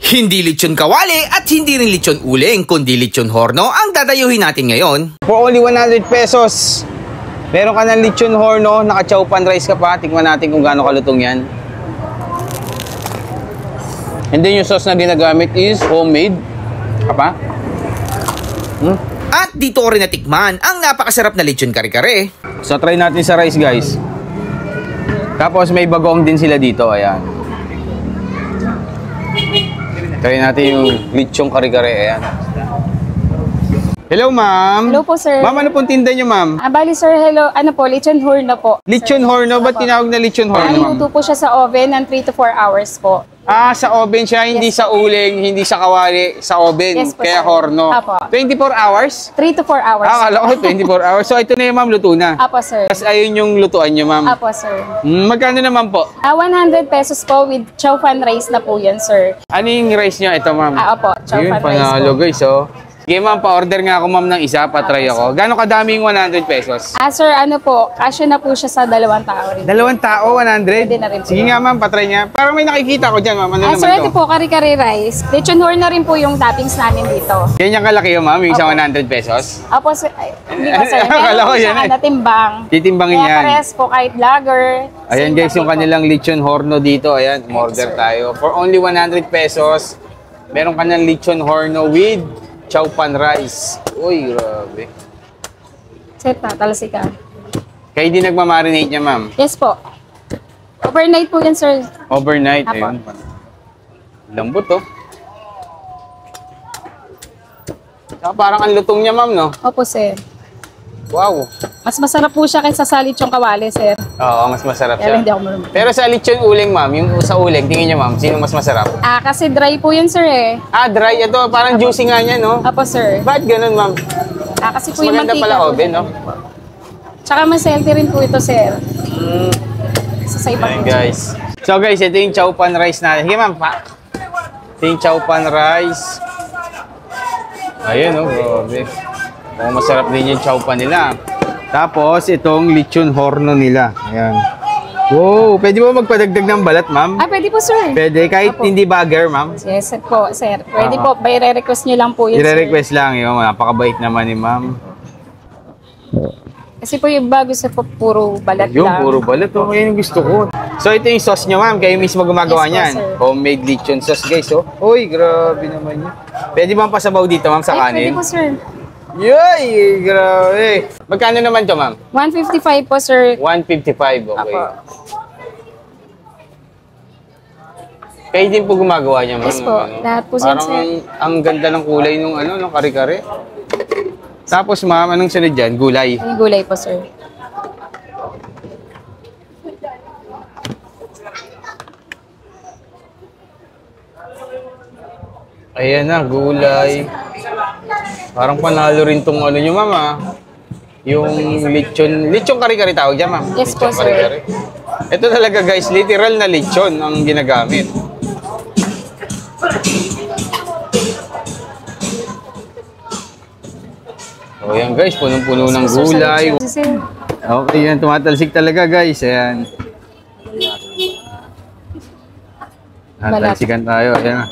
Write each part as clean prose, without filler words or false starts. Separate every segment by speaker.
Speaker 1: Hindi lechon kawali at hindi rin lechon uling, kundi lechon horno ang dadayuhin natin ngayon.
Speaker 2: For only 100 pesos, meron ka ng lechon horno, naka-chow pan rice ka pa. Tingnan natin kung gaano kalutong yan. And then yung sauce na ginagamit is homemade. Kapa?
Speaker 1: At dito ko rin natikman ang napakasarap na lechon kare-kare.
Speaker 2: So try natin sa rice, guys. Tapos may bagong din sila dito, ayan. Try natin yung lechon kare-kare, ayan. Hello, ma'am.
Speaker 3: Hello po, sir.
Speaker 2: Ma'am, ano pong tinda nyo, ma'am?
Speaker 3: Bali, sir, hello. Ano po, lechon horno po.
Speaker 2: Lechon horno? Ba't tinawag na lechon horno, ma'am?
Speaker 3: Luto po siya sa oven ng 3 to 4 hours po.
Speaker 2: Ah, sa oven siya, hindi sa uling, hindi sa kawali, sa oven,
Speaker 3: Yes po,
Speaker 2: kaya
Speaker 3: sir.
Speaker 2: horno.
Speaker 3: Apo.
Speaker 2: 24 hours?
Speaker 3: 3 to 4 hours.
Speaker 2: Ah, kala ko 24 hours. So, ito na yung ma'am, luto na.
Speaker 3: Apo, sir.
Speaker 2: Tapos ayun yung lutuan nyo, ma'am.
Speaker 3: Apo, sir.
Speaker 2: Magkano naman po?
Speaker 3: 100 pesos po with chow fan rice na po yan, sir.
Speaker 2: Ano yung rice nyo? Ito, ma'am.
Speaker 3: Opo, chow
Speaker 2: Yun,
Speaker 3: fan rice
Speaker 2: panalo,
Speaker 3: po.
Speaker 2: guys, oh. Sige, ma'am, pa-order nga ako, ma'am, ng isa, patry ako. Gano'ng kadami yung 100 pesos?
Speaker 3: Sir, ano po, kasya na po siya sa 2 tao rin.
Speaker 2: 2 tao, 100?
Speaker 3: Pwede na rin po.
Speaker 2: Sige nga, ma'am, patry niya. Parang may nakikita ko dyan, ma'am. Ano naman
Speaker 3: Sir,
Speaker 2: to?
Speaker 3: ito po, kare-kare rice. Lechon horno rin po yung toppings namin dito.
Speaker 2: Ganyan kalaki yun, ma'am, yung isang 100 pesos?
Speaker 3: Opo, sir. Ay, hindi pa, sir.
Speaker 2: Akala
Speaker 3: Meron
Speaker 2: ko
Speaker 3: po
Speaker 2: yan,
Speaker 3: siya
Speaker 2: eh.
Speaker 3: natimbang.
Speaker 2: Titimbangin
Speaker 3: Kaya
Speaker 2: yan.
Speaker 3: parehas po, kahit vlogger.
Speaker 2: Ayan, guys, yung kanilang lechon horno dito. Ayan, order tayo. For only 100 pesos, meron ka ng lechon horno with chow pan rice. Uy, grabe.
Speaker 3: Sir, tatalsikan.
Speaker 2: Kayo di nagmamarinate niya, ma'am?
Speaker 3: Yes po. Overnight po yan, sir.
Speaker 2: Overnight,
Speaker 3: Apo.
Speaker 2: ayun. Lambot, oh. Saka parang ang lutong niya, ma'am, no?
Speaker 3: Opo, sir.
Speaker 2: Wow.
Speaker 3: Mas masarap po siya kaysa sa lechong kawali, sir.
Speaker 2: Oo, mas masarap
Speaker 3: Pero
Speaker 2: siya.
Speaker 3: hindi ako marunong.
Speaker 2: Pero sa lechon uling, ma'am, yung sa uling, tingin niyo, ma'am, sino mas masarap?
Speaker 3: Kasi dry po yun, sir, eh.
Speaker 2: Ah, dry. Ito, parang juicy nga niya, no?
Speaker 3: Opo, sir.
Speaker 2: Ba't ganun, ma'am?
Speaker 3: Kasi po
Speaker 2: Mas
Speaker 3: yung
Speaker 2: maganda
Speaker 3: mantika
Speaker 2: pala
Speaker 3: po.
Speaker 2: oven, no?
Speaker 3: Tsaka mas healthy rin po ito, sir. Sa iba
Speaker 2: Ayan,
Speaker 3: po.
Speaker 2: guys. So, guys, ito yung chow pan rice natin. Sige, ma'am, pa. Ito yung chow pan rice. Ayun, oh, grabe. Oh, masarap din yung chow pan nila. Tapos, itong lechon horno nila. Ayan. Wow, pwede mo magpadagdag ng balat, ma'am?
Speaker 3: Pwede po, sir.
Speaker 2: Pwede, kahit
Speaker 3: Opo.
Speaker 2: hindi bagger, ma'am.
Speaker 3: Yes, po, sir. Pwede po, by re-request nyo lang po yun, sir.
Speaker 2: I-request lang yun. Napakabait naman ni ma'am.
Speaker 3: Kasi po yung bago sa po, puro balat
Speaker 2: Yung
Speaker 3: lang.
Speaker 2: puro balat. Oh, yan yung gusto ko. So, ito yung sauce nyo, ma'am. Kayo mismo gumagawa
Speaker 3: Yes po,
Speaker 2: niyan.
Speaker 3: sir.
Speaker 2: Homemade lechon sauce, guys. Oh. Uy, grabe naman yun. Pwede bang pasabaw dito, ma'am, sa
Speaker 3: Pwede
Speaker 2: kanin?
Speaker 3: po, sir.
Speaker 2: Yay! Grabe! Magkano naman to, ma'am?
Speaker 3: 155 po, sir.
Speaker 2: 155, okay.
Speaker 3: Apo.
Speaker 2: Kayo din po gumagawa niya, ma'am.
Speaker 3: Yes po. Lahat po, sir.
Speaker 2: Parang ang ganda ng kulay nung ng kare-kare. Tapos, ma'am, anong sunod dyan? Gulay.
Speaker 3: Yung gulay po, sir.
Speaker 2: Ayan na, gulay. Parang panalo rin tong nyo, ma'am, ah. Yung lechon kare-kare tawag dyan, ma'am.
Speaker 3: Yes po,
Speaker 2: Lechon
Speaker 3: sir.
Speaker 2: kare-kare. Ito talaga, guys, literal na lechon ang ginagamit. So, ayan, guys, punong-puno ng gulay.
Speaker 3: Sir.
Speaker 2: Okay, yan, tumatalsik talaga, guys. Ayan. Tatalsikan tayo, ayan.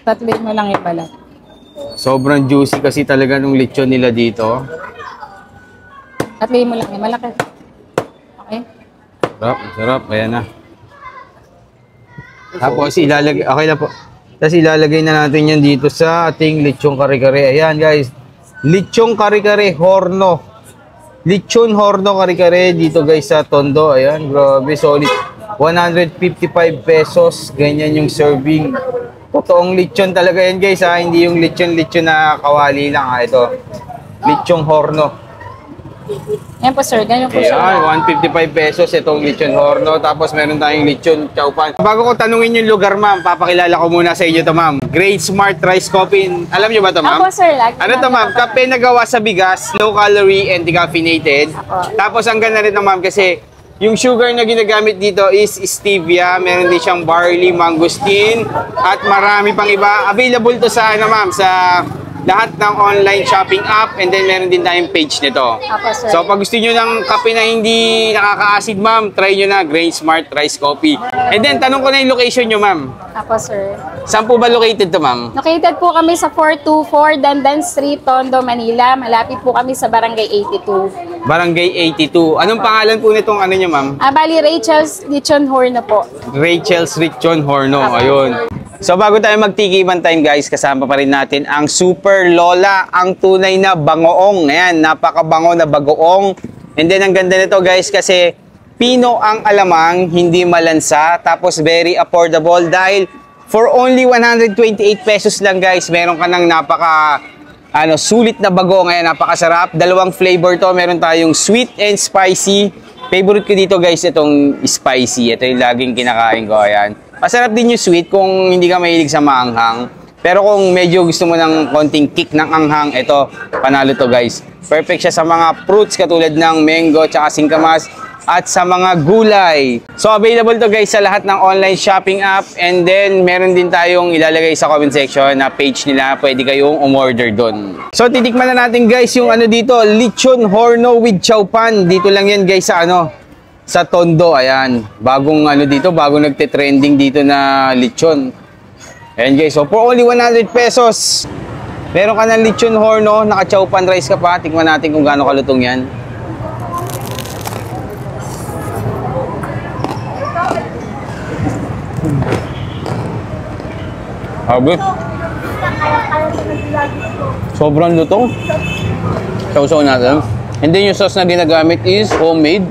Speaker 3: Tatlin mo lang yung balat.
Speaker 2: Sobrang juicy kasi talaga nung lechon nila dito.
Speaker 3: Tatlin mo lang yung malaki. Okay?
Speaker 2: Sarap, sarap. Ayan na. Tapos ilalagay, okay na po. Tapos ilalagay na natin yan dito sa ating lechong kare-kare. Ayan, guys. Lechong kare-kare horno. Lechon horno kare-kare dito, guys, sa Tondo. Ayan, grabe, solid. 155 pesos. Ganyan yung serving. Totoong lechon talaga yan, guys, ha. Hindi yung lechon na kawali lang, ha. Ito. Lechong horno.
Speaker 3: Yan po, sir. Ganyan po, sir.
Speaker 2: Ayan, 155 pesos itong lechon horno. Tapos meron tayong lechon chow pan. Bago ko tanungin yung lugar, ma'am, papakilala ko muna sa inyo to, ma'am. Great Smart Rice Coffee. Alam niyo ba to, ma'am?
Speaker 3: Ako, sir.
Speaker 2: Ano to, ma'am? Kape na gawa sa bigas, low calorie and decaffeinated. Tapos ang ganda rin, ma'am, kasi yung sugar na ginagamit dito is stevia. Meron din siyang barley, mangosteen, at marami pang iba. Available to sa, ma'am, sa lahat ng online shopping app, and then meron din tayong page nito.
Speaker 3: Apo, sir.
Speaker 2: So pag gusto niyo ng kape na hindi nakaka-acid, ma'am, try niyo na Grain Smart Rice Coffee. And then, tanong ko na yung location nyo, ma'am.
Speaker 3: Ako, sir.
Speaker 2: Saan po ba located to, ma'am?
Speaker 3: Located po kami sa 424 Dandan Street, Tondo, Manila. Malapit po kami sa Barangay 82.
Speaker 2: Barangay 82. Anong pangalan po nitong ano nyo, ma'am?
Speaker 3: Bali, Rachel's Lechon Horno po.
Speaker 2: Rachel's Lechon Horno. Ayun. So, bago tayo magtikiman time, guys, kasama pa rin natin ang Super Lola, ang tunay na bangoong. Ayan, napakabango na bagoong. And then, ang ganda nito, guys, kasi Pino ang alamang, hindi malansa, tapos very affordable dahil for only 128 pesos lang, guys, meron ka ng sulit na bago. Ngayon, napakasarap. Dalawang flavor to. Meron tayong sweet and spicy. Favorite ko dito, guys, itong spicy. Ito yung laging kinakain ko. Ayan. Masarap din yung sweet kung hindi ka mahilig sa maanghang. Pero kung medyo gusto mo ng konting kick ng anghang, ito, panalo to, guys. Perfect siya sa mga fruits katulad ng mango tsaka singkamas at sa mga gulay. So, available to, guys, sa lahat ng online shopping app. And then, meron din tayong ilalagay sa comment section na page nila. Pwede kayong umorder doon. So, titikman na natin, guys, yung ano dito, Lechon Horno with Chowpan. Dito lang yan, guys, sa Tondo. Ayan. Bagong dito, bagong nagte-trending dito na lechon. Ayan, guys. So, for only 100 pesos, meron ka ng Lechon Horno, naka-Chowpan rice ka pa. Tikman natin kung gaano kalutong yan. Sabi. Sobrang lutong. Sausaw natin. And then yung sauce na ginagamit is homemade.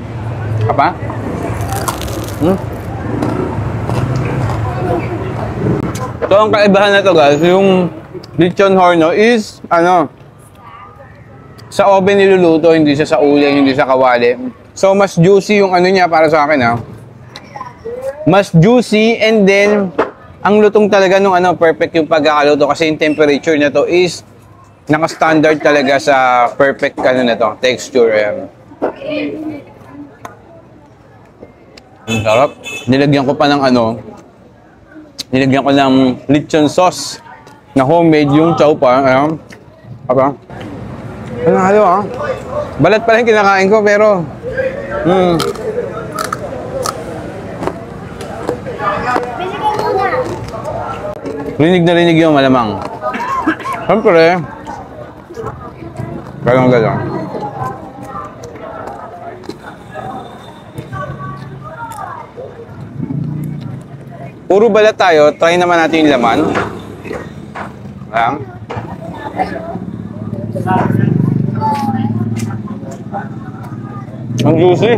Speaker 2: Apa? So ang kaibahan na to, guys, yung Lechon Horno is sa oven niluluto, hindi siya sa uling, hindi sa kawali. So mas juicy yung niya para sa akin, Mas juicy, and then ang lutong talaga nung perfect yung pagkakaluto kasi yung temperature na to is naka-standard talaga sa perfect na to, texture. Ayan. Ang sarap. Nilagyan ko pa ng nilagyan ko ng lechon sauce na homemade yung chowpan. Ayan. Apa? Ano balat pa lang kinakain ko pero rinig na rinig yung malamang. Siyempre, galang-galang. Puro balat tayo, try naman natin yung laman. Ayan. Ang juicy.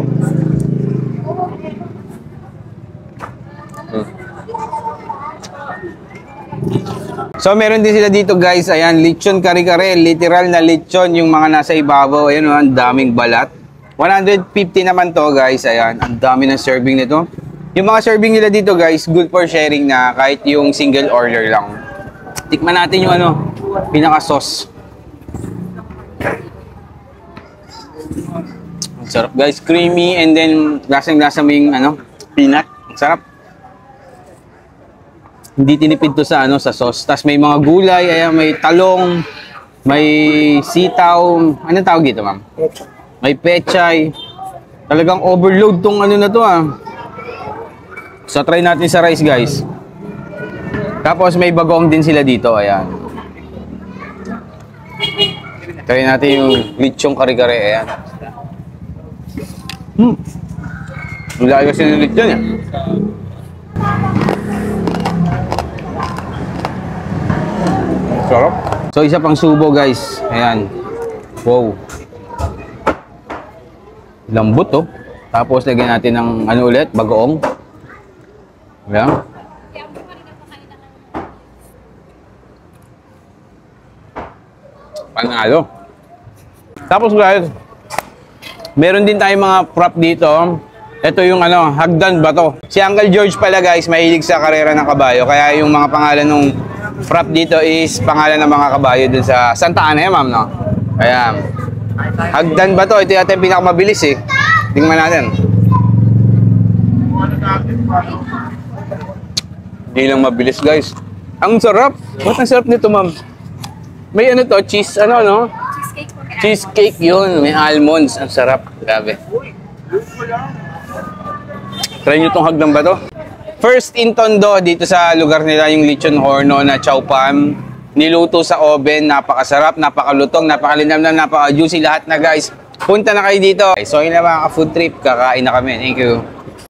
Speaker 2: So, meron din sila dito, guys. Ayan, lechon kare-kare. Literal na lechon yung mga nasa ibabaw. Ayan, ang daming balat. 150 naman to, guys. Ayan, ang dami ng serving nito. Yung mga serving nila dito, guys, good for sharing na kahit yung single order lang. Tikman natin yung pinaka-sauce. Ang sarap, guys. Creamy, and then lasang-lasa mo yung peanut. Ang sarap. Hindi tinipid to sa sa sauce. Tapos may mga gulay, ayan, may talong, may sitaw. Anong tawag dito, ma'am? May pechay. Talagang overload tong na to, So try natin sa rice, guys. Tapos may bagong din sila dito, ayan. Try natin yung lechong kare-kare, ayan. Wala kasi ng lechon, Sarap. So, isa pang subo, guys. Ayan. Wow. Lambot, oh. Tapos, lagyan natin ng ulit, bagoong. Ayan. Panalo. Tapos, guys, meron din tayong mga prop dito. Ito yung hagdan bato. Si Uncle George pala, guys, mahilig sa karera ng kabayo. Kaya yung mga pangalan ng prop dito is pangalan ng mga kabayo dun sa Santa Ana, ma'am, no? Ayan. Hagdan ba to? Ito yata yung pinakamabilis, Tingnan natin. Hindi lang mabilis, guys. Ang sarap. Ba't ang sarap nito, ma'am? May to? Cheese,
Speaker 3: Cheesecake po.
Speaker 2: Cheesecake yun. May almonds. Ang sarap. Grabe. Try nyo tong hagdan ba to? First in Tondo, dito sa lugar nila yung lechon horno na chow pan. Niluto sa oven, napakasarap, napakalutong, napakalinamnam, napaka-juicy lahat na guys. Punta na kayo dito. So yun na mga ka-food trip, kakain na kami. Thank you.